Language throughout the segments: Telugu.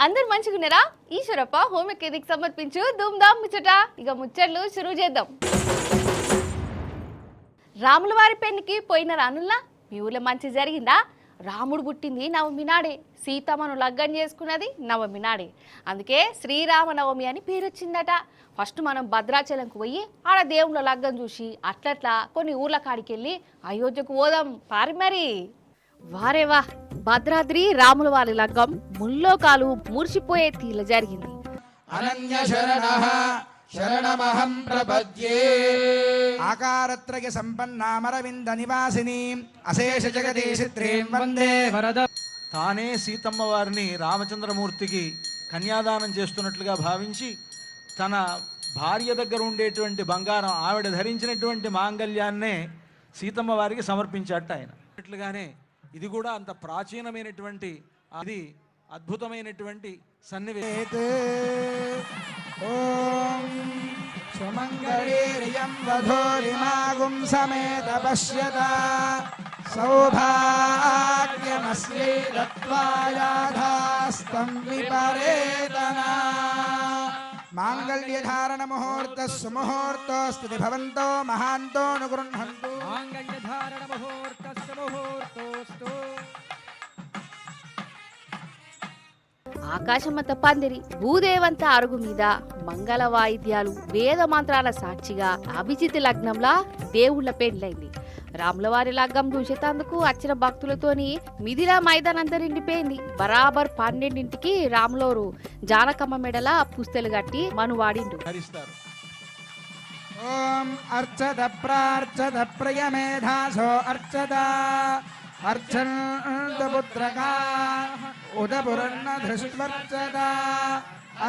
అందరు మంచిగున్నారా? ఈశ్వరప్ప హోమ్ ఎకేదికి సమర్పించు ధూమ్ధామ్ ముచ్చట. ఇక ముచ్చట్లు షురూ చేద్దాం. రాముల వారి పెళ్లికి పోయిన రానుల్లా మీ ఊళ్ళో మంచి జరిగిందా? రాముడు పుట్టింది నవమి నాడే, సీతమ్మను లగ్గం చేసుకున్నది నవమి నాడే. అందుకే శ్రీరామనవమి అని పేరు వచ్చిందట. ఫస్ట్ మనం భద్రాచలంకు పోయి ఆడ దేవుళ్ళ లగ్గం చూసి అట్లట్లా కొన్ని ఊర్ల కాడికి వెళ్ళి అయోధ్యకు పోదాం పారి మరి. వారేవా, భద్రాద్రి రాముల వారి లగ్గం ముల్లోకాలు మురిసిపోయే తీల జరిగింది. అనన్య శరణః శరణమహం ప్రపద్యే ఆకారత్రయ సంపన్నామరవింద నివాసిని అశేష జగదీశిత్రీం వందే వరద. తానే సీతమ్మ వారిని రామచంద్రమూర్తికి కన్యాదానం చేస్తున్నట్లుగా భావించి తన భార్య దగ్గర ఉండేటువంటి బంగారం, ఆవిడ ధరించినటువంటి మాంగళ్యాన్నే సీతమ్మ వారికి సమర్పించాట ఆయన. అట్లుగానే ఇది కూడా అంత ప్రాచీనమైనటువంటి, అది అద్భుతమైనటువంటి సన్నివేశం. ఓం సుమంగళీర్యం వధూరిమాగుం సమేత పశ్యత సౌభాగ్యమస్యై దత్వాయాధాస్తం విపరేతనా. మాంగళ్యధారణ ముహూర్తః సుముహూర్తోస్తు భవంతో మహాంతో అనుగృహంతు. మాంగళ్యధారణ ముహూర్తః సుముహూర్తోస్తు. ఆకాశమంత పందిరి, భూదేవంత అరుగు మీద మంగళ వాయిద్యాలు, వేద మంత్రాల సాక్షిగా అభిజిత్ లగ్నంలా దేవుళ్ళ పెండ్లైంది. రాములవారి లగ్గం చూసేందుకు వచ్చిన భక్తులతోని మిథిలా మైదానంతా నిండిపోయింది. బరాబర్ 12ంటికి రాములోరు జానకమ్మ మెడల పుస్తలు కట్టి మనువాడిండు. ఓం అర్చద ప్రార్చద ప్రియమేధాసో అర్చద అర్చంతపుత్రకా ఉదపురన్న ధృష్ట్వర్చద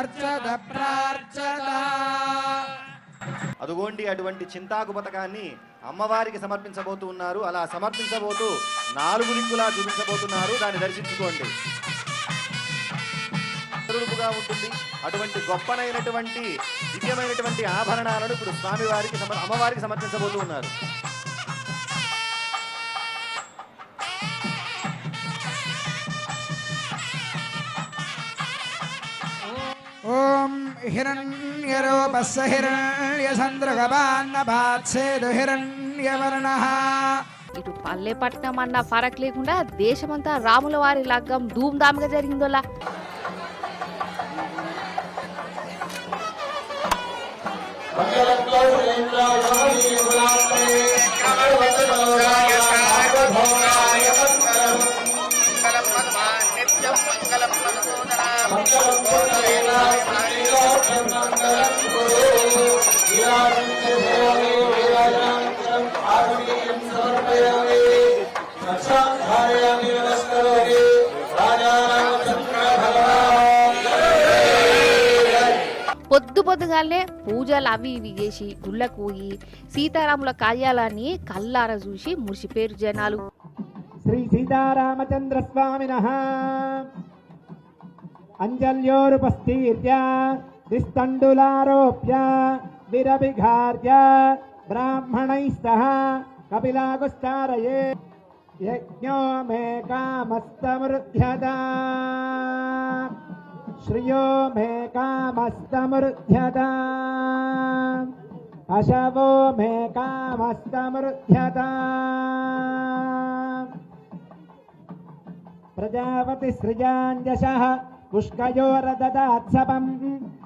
అర్చద ప్రార్చద. అదుగోండి అటువంటి చింతాకు పథకాన్ని అమ్మవారికి సమర్పించబోతూ ఉన్నారు. అలా సమర్పించబోతూ 4 దిక్కులా చూపించబోతున్నారు. దాన్ని దర్శించుకోండి. గా ఉంటుంది. అటువంటి గొప్పనైనటువంటి దివ్యమైనటువంటి ఆభరణాలను ఇప్పుడు స్వామివారికి అమ్మవారికి సమర్పించబోతూ ఉన్నారు. ఓం హిరణ్యరూపస్య హిరణ్యచంద్రగవాన్నపాత్సేదు హిరణ్యవర్ణః. ఇటు పల్లెపట్నం అన్న ఫరక్ లేకుండా దేశమంతా రాముల వారి లగ్గం ధూమ్ధామ్గా జరిగిందోలా. పొద్దుగాలనే పూజలు అవి ఇవి చేసి గుళ్ళకు పోయి సీతారాముల కళ్యాణాన్ని కల్లార చూసి మురిసిపోయారు జనాలు. శ్రీ సీతారామచంద్ర స్వామినః అంజల్యోరుపస్థీర్య దిస్తండులారోప్య విరవిఘార్య బ్రాహ్మణైస్తః కపిలాగుశ్చారయే యజ్ఞో మే కామస్తమృధ్యత శ్రియో మే కామస్తమృధ్యత అశవో మే కామస్తమృధ్యత. ప్రజాపతి సృజాంజసః పుష్కయోరదదాత్సపం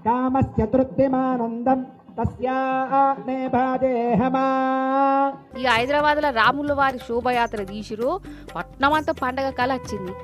కామస్య తృప్తిమానందం తస్యానే భాదేహమా. ఈ హైదరాబాద్ లో రాముల వారి శోభయాత్ర తీసిరు. పట్నం అంతా పండగ కళ వచ్చింది.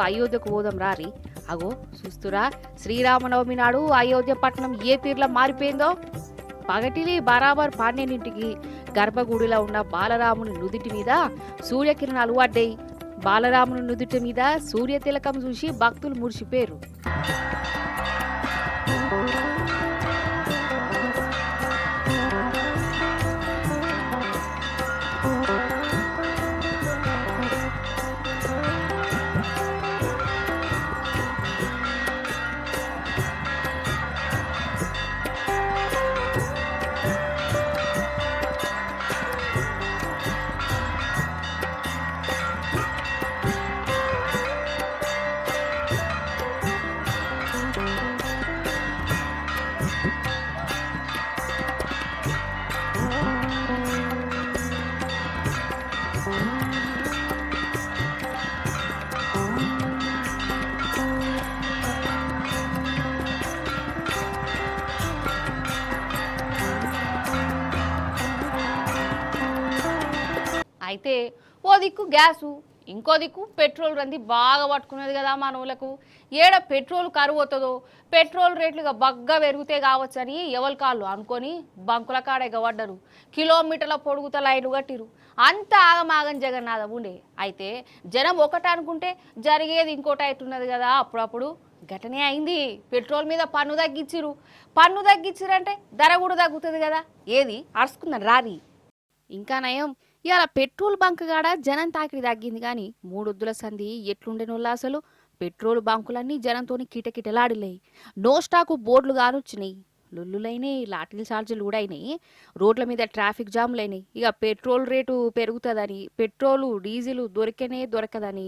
అయోధ్యకు పోదాం రారి. అగో చూస్తురా, శ్రీరామనవమి నాడు అయోధ్య పట్టణం ఏ తీరులో మారిపోయిందో. పగటిలి బరాబర్ 12ంటికి గర్భగుడిలో ఉన్న బాలరాముని నుదుటి మీద సూర్యకిరణాలు పడ్డాయి. బాలరాముని నుదుటి మీద సూర్య తిలకం చూసి భక్తులు మురిసిపోయారు. అయితే ఓ దిక్కు గ్యాసు, ఇంకో దిక్కు పెట్రోల్ రంది బాగా పట్టుకున్నది కదా మనవులకు. ఏడ పెట్రోల్ కరువు అవుతుందో, పెట్రోల్ రేట్లుగా బగ్గా పెరిగితే కావచ్చని ఎవరి కాళ్ళు అనుకొని బంకుల కాడ ఎగబడ్డరు. కిలోమీటర్ల పొడుగుత లైన్లు కట్టిరు. అంత ఆగమాగం జగన్నాథం ఉండే. అయితే జనం ఒకటి అనుకుంటే జరిగేది ఇంకోటి అవుతున్నది కదా. అప్పుడప్పుడు ఘటనే అయింది. పెట్రోల్ మీద పన్ను తగ్గించిరు. పన్ను తగ్గించిరంటే ధర కూడా తగ్గుతుంది కదా. ఏది అరుచుకుందని రారి. ఇంకా నయం, ఇవాళ పెట్రోల్ బంక్ కాడ జనం తాకిడి తగ్గింది. కానీ 3 వద్దుల సంధి ఎట్లుండేనోళ్ళ అసలు పెట్రోల్ బంకులన్నీ జనంతోని కిటకిటలాడినాయి. నో స్టాకు బోర్డులు కానొచ్చినాయి. లొల్లులైనాయి, లాఠీల ఛార్జీలు కూడా అయినాయి. రోడ్ల మీద ట్రాఫిక్ జాములు అయినాయి. ఇక పెట్రోల్ రేటు పెరుగుతుందని, పెట్రోలు డీజిల్ దొరకదని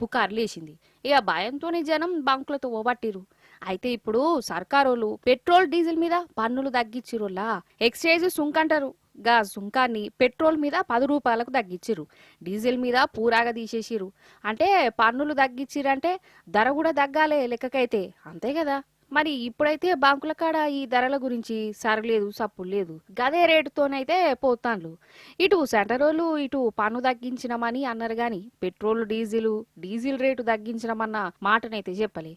పుకార్లు వేసింది. ఇక భయంతోనే జనం బంకులతో ఓబట్టిరు. అయితే ఇప్పుడు సర్కారోళ్ళు పెట్రోల్ డీజిల్ మీద పన్నులు తగ్గించిరులా. ఎక్స్చేంజ్ సుంకంటారు. గా సుంకాన్ని పెట్రోల్ మీద 10 రూపాయలకు తగ్గించిరు, డీజిల్ మీద పూరాగా తీసేసిరు. అంటే పన్నులు తగ్గించిరంటే ధర కూడా తగ్గాలే లెక్కకైతే, అంతే కదా. మరి ఇప్పుడైతే బాంకుల కాడ ఈ ధరల గురించి సరలేదు సప్పుడు లేదు. గదే రేటుతోనైతే పోతాన్లు. ఇటు సెంటరోళ్ళు ఇటు పన్ను తగ్గించినమని అన్నారు గాని పెట్రోల్ డీజిల్ రేటు తగ్గించినమన్న మాటనైతే చెప్పలే.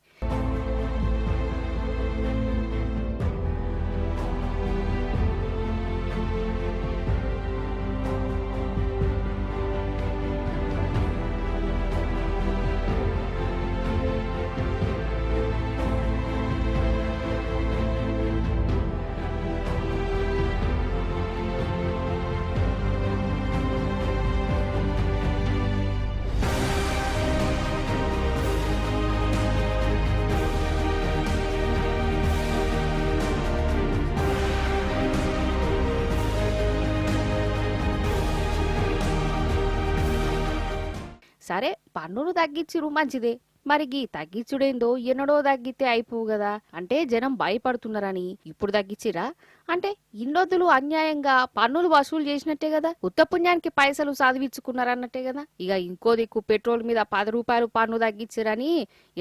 సరే పన్నులు తగ్గించిరు మంచిదే. మరి గీ తగ్గించుడేందో ఎన్నడో తగ్గితే అయిపోవు కదా. అంటే జనం భయపడుతున్నారని ఇప్పుడు తగ్గించిరా అంటే ఇన్నొద్దులు అన్యాయంగా పన్నులు వసూలు చేసినట్టే కదా. ఉత్త పుణ్యానికి పైసలు చదివించుకున్నారన్నట్టే కదా. ఇక ఇంకో దిక్కు పెట్రోల్ మీద 10 రూపాయలు పన్ను తగ్గించిరని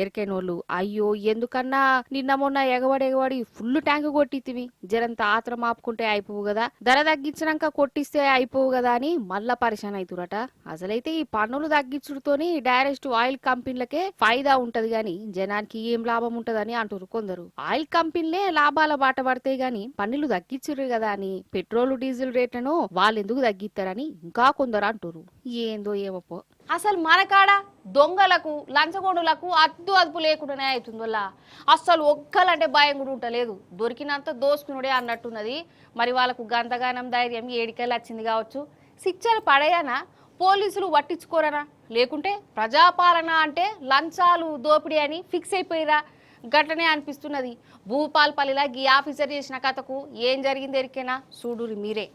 ఎరికైనోళ్ళు అయ్యో ఎందుకన్నా నిన్న మొన్న ఎగబడి ఫుల్ ట్యాంక్ కొట్టితివి, జరంత ఆత్రం ఆపుకుంటే అయిపోవు కదా, ధర తగ్గించినాక కొట్టిస్తే అయిపోవు కదా అని మళ్ళా పరిశాన్ అవుతురట. అసలైతే ఈ పన్నులు తగ్గించుడుతోని డైరెక్ట్ ఆయిల్ కంపెనీలకే ఫైదా ఉంటది గాని జనానికి ఏం లాభం ఉంటదని అంటారు కొందరు. ఆయిల్ కంపెనీలే లాభాల బాట పడతాయి గాని పన్నులు తగ్గించురు కదా అని పెట్రోల్ డీజిల్ రేట్లను వాళ్ళు ఎందుకు తగ్గిస్తారని ఇంకా కొందరు అంటారు. ఏందో ఏమో అసలు మనకాడ దొంగలకు లంచగొండులకు అదుపు లేకుండానే అవుతుంది వల్ల. అస్సలు ఒక్కలంటే భయం కూడా ఉంటలేదు. దొరికినంత దోసుకునుడే అన్నట్టున్నది. మరి వాళ్ళకు గంతగానం ధైర్యం ఏడికెళ్ళి వచ్చింది కావచ్చు. శిక్షలు పడేయనా, పోలీసులు పట్టించుకోరనా, లేకుంటే ప్రజాపాలన అంటే లంచాలు దోపిడీ అని ఫిక్స్ అయిపోయిరా? గట్లనే అనిపిస్తున్నది. భూపాల్పల్లిలా ఈ ఆఫీసర్ చేసిన కథకు ఏం జరిగింది ఎరికేనా? చూడురి మీరే.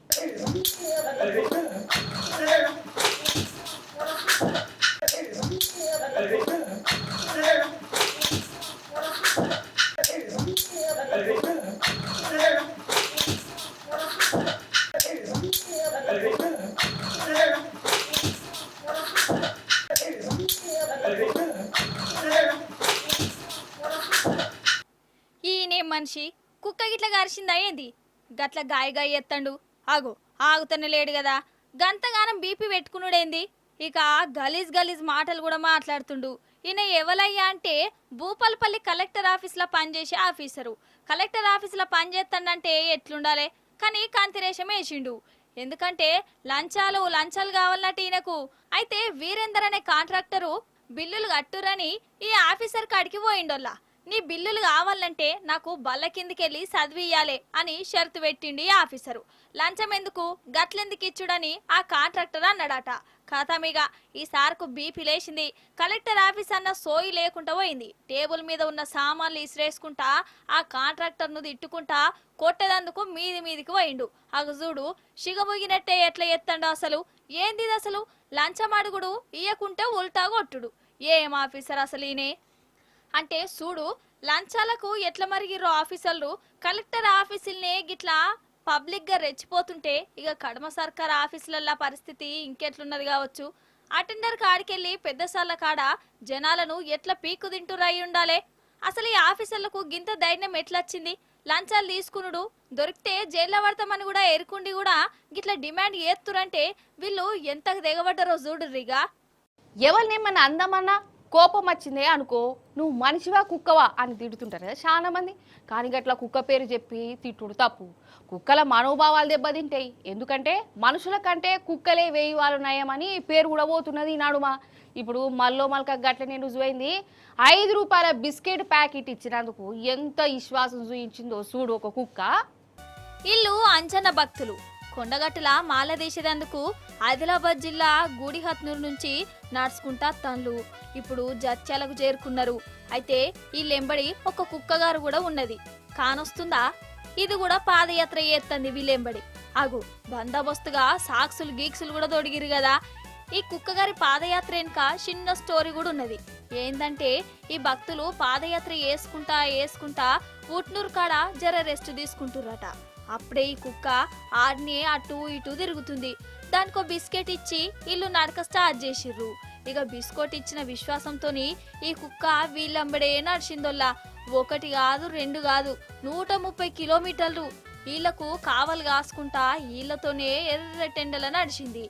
మనిషి కుక్క గిట్ల గరిచిందా ఏంది? గట్ల గాయగా ఎత్తండు. ఆగు ఆగుతనే లేడు కదా, గంతగానం బీపీ పెట్టుకునుడేంది? ఇక గలీజ్ మాటలు కూడా మాట్లాడుతుండు. ఈయన ఎవలయ్యా అంటే భూపాలపల్లి కలెక్టర్ ఆఫీస్లో పనిచేసే ఆఫీసరు. కలెక్టర్ ఆఫీస్లో పనిచేస్తాడంటే ఎట్లుండాలి, కానీ కాంతిరేషం వేసిండు. ఎందుకంటే లంచాలు కావాలన్నట్టు ఈయనకు. అయితే వీరేందర్ అనే కాంట్రాక్టరు బిల్లులు కట్టురని ఈ ఆఫీసర్ కాడికి పోయిండోల్లా. నీ బిల్లులు కావాలంటే నాకు బల్ల కిందికెళ్ళి చదివియాలే అని షరతు పెట్టిండి ఈ ఆఫీసరు. లంచం ఎందుకు గట్లెందుకు ఇచ్చుడని ఆ కాంట్రాక్టర్ అన్నాడట. ఖాతామీగా ఈ సార్కు బీపీ లేచింది. కలెక్టర్ ఆఫీస్ అన్న సోయి లేకుండా పోయింది. టేబుల్ మీద ఉన్న సామాన్లు ఇసిరేసుకుంటా ఆ కాంట్రాక్టర్ను తిట్టుకుంటా కొట్టేదందుకు మీదికి పోయిండు. అగు చూడు సిగబోగినట్టే ఎట్లా ఎత్తండు. అసలు ఏంది అసలు లంచం అడుగుడు, ఇయ్యకుంటే ఉల్టా కొట్టుడు. ఏం ఆఫీసర్ అసలు ఈయనే అంటే చూడు లంచాలకు ఎట్లా మరిగిర్రో ఆఫీసర్లు. కలెక్టర్ ఆఫీసులనే గిట్లా పబ్లిక్ గా రెచ్చిపోతుంటే ఇక కడమ సర్కార్ ఆఫీసులల్ల పరిస్థితి ఇంకెట్లున్నది కావచ్చు. అటెండర్ కాడికెళ్ళి పెద్ద సార్ల కాడ జనాలను ఎట్లా పీకు తింటురై ఉండాలే. అసలు ఈ ఆఫీసర్లకు గింత ధైర్యం ఎట్లొచ్చింది? లంచాలు తీసుకునుడు దొరికితే జైల్లో పడతామని కూడా ఎరుకుండి కూడా గిట్లా డిమాండ్ చేస్తురంటే వీళ్ళు ఎంత దిగబడ్డారో చూడుర్రిగా. ఎవరినేమన్నా అందమన్నా కోపం వచ్చిందే అనుకో, నువ్వు మనిషివా కుక్కవా అని తిడుతుంటారు కదా చాలా మంది. కానీ గట్లా కుక్క పేరు చెప్పి తిట్టుడు తప్పు. కుక్కల మనోభావాలు దెబ్బతింటాయి. ఎందుకంటే మనుషుల కంటే కుక్కలే 1000 వాళ్ళు నయమని పేరు కూడా పోతున్నది ఈ నడుమ. ఇప్పుడు మల్క గట్లనే రుజువైంది. 5 రూపాయల బిస్కెట్ ప్యాకెట్ ఇచ్చినందుకు ఎంత విశ్వాసం చూయించిందో చూడు ఒక కుక్క. ఇల్లు అంజన్న భక్తులు కొండగట్టుల మాల తీసేందుకు ఆదిలాబాద్ జిల్లా గూడిహత్నూరు నుంచి నడుచుకుంటా తన్లు ఇప్పుడు జత్యాలకు చేరుకున్నారు. అయితే వీళ్ళెంబడి ఒక కుక్కగారు కూడా ఉన్నది. కానొస్తుందా? ఇది కూడా పాదయాత్ర చేస్తుంది వీళ్ళెంబడి. అగు బందోబస్తుగా సాక్సులు గీక్సులు కూడా తొడిగిరు కదా. ఈ కుక్కగారి పాదయాత్ర వెనుక చిన్న స్టోరీ కూడా ఉన్నది. ఏందంటే ఈ భక్తులు పాదయాత్ర వేసుకుంటా ఊట్నూరు కాడ జర రెస్ట్ తీసుకుంటుర్రట. అప్పుడే ఈ కుక్క ఆడిని అటు ఇటు తిరుగుతుంది. దానికో బిస్కెట్ ఇచ్చి ఇల్లు నడక స్టార్ట్ చేసిర్రు. ఇక బిస్కెట్ ఇచ్చిన విశ్వాసంతోని ఈ కుక్క వీళ్ళంబడే నడిచిందోల్లా. 1 కాదు 2 కాదు 130 కిలోమీటర్లు వీళ్లకు కావలు కాసుకుంటా వీళ్లతోనే ఎర్రటెండల నడిచింది.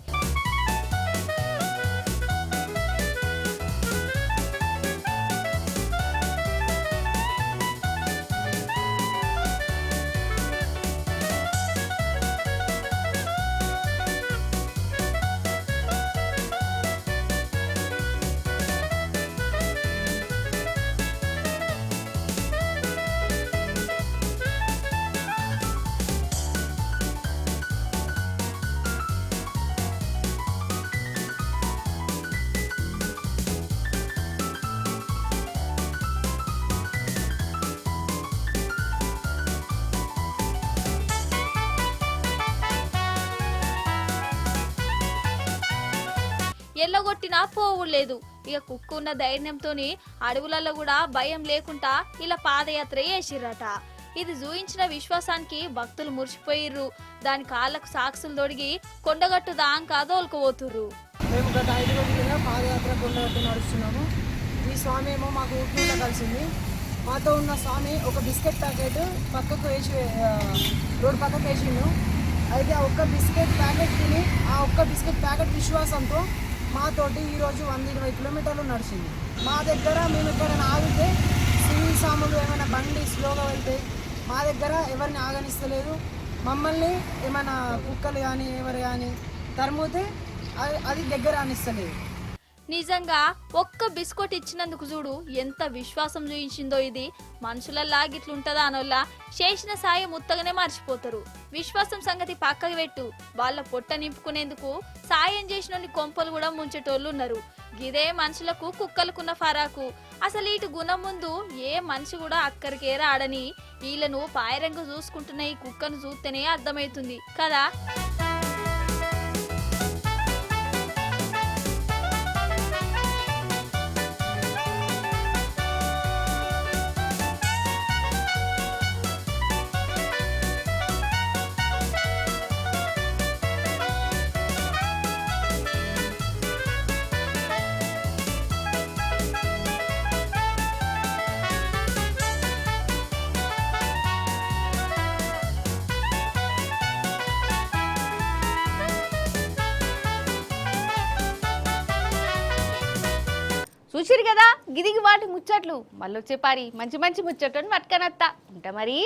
ఎల్లగొట్టినా పోవులేదు. ఇక కుక్క ఉన్న ధైర్యంతోని అడవులలో కూడా భయం లేకుండా ఇలా పాదయాత్ర చేసిర్రట. ఇది చూయించిన విశ్వాసానికి భక్తులు మురిసిపోయిర్రు. దాని కాళ్ళకు సాక్సులు తొడిగి కొండగట్టు దాంకా దోలుకుపోతుర్రు. మేము గత 5 రోజులుగా పాదయాత్ర కొండగట్టు నడుస్తున్నాము. ఈ స్వామి ఏమో మాకు ఊట్లో కలిసింది. మాతో ఉన్న స్వామి ఒక బిస్కెట్ ప్యాకెట్ పక్కకు వేసి రోడ్డు పక్కకు వేసిండు. అయితే ఆ ఒక్క బిస్కెట్ ప్యాకెట్ తిని ఆ ఒక్క బిస్కెట్ ప్యాకెట్ విశ్వాసంతో మాతోటి ఈరోజు 120 కిలోమీటర్లు నడిచింది. మా దగ్గర మేము ఎక్కడైనా ఆగితే సివిల్ సాములు ఏమైనా బండి స్లోగా వెళ్తే మా దగ్గర ఎవరిని ఆగనిస్తలేదు. మమ్మల్ని ఏమైనా కుక్కలు కానీ ఎవరు కానీ తరుముతే అది దగ్గర అనిస్తలేదు. నిజంగా ఒక్క బిస్కెట్ ఇచ్చినందుకు చూడు ఎంత విశ్వాసం చూయించిందో. ఇది మనుషులల్లా గిట్లుంటదా అనోళ్ళ చేసిన సాయం ముత్తగానే మర్చిపోతారు. విశ్వాసం సంగతి పక్కకు పెట్టు, వాళ్ళ పొట్ట నింపుకునేందుకు సాయం చేసిన కొంపలు కూడా ముంచేటోళ్ళు ఉన్నారు. గిదే మనుషులకు కుక్కలకున్న ఫరాకు. అసలు ఇటు గుణం ముందు ఏ మనిషి కూడా అక్కడికే రాడని వీళ్ళను పాయరంగా చూసుకుంటున్న ఈ కుక్కను చూస్తేనే అర్థమవుతుంది కదా. చూసిరు కదా గిదిగి వాటి ముచ్చట్లు మళ్ళొచ్చే పారి మంచి మంచి ముచ్చట్లను పట్టుకనత్తా ఉంటా మరి.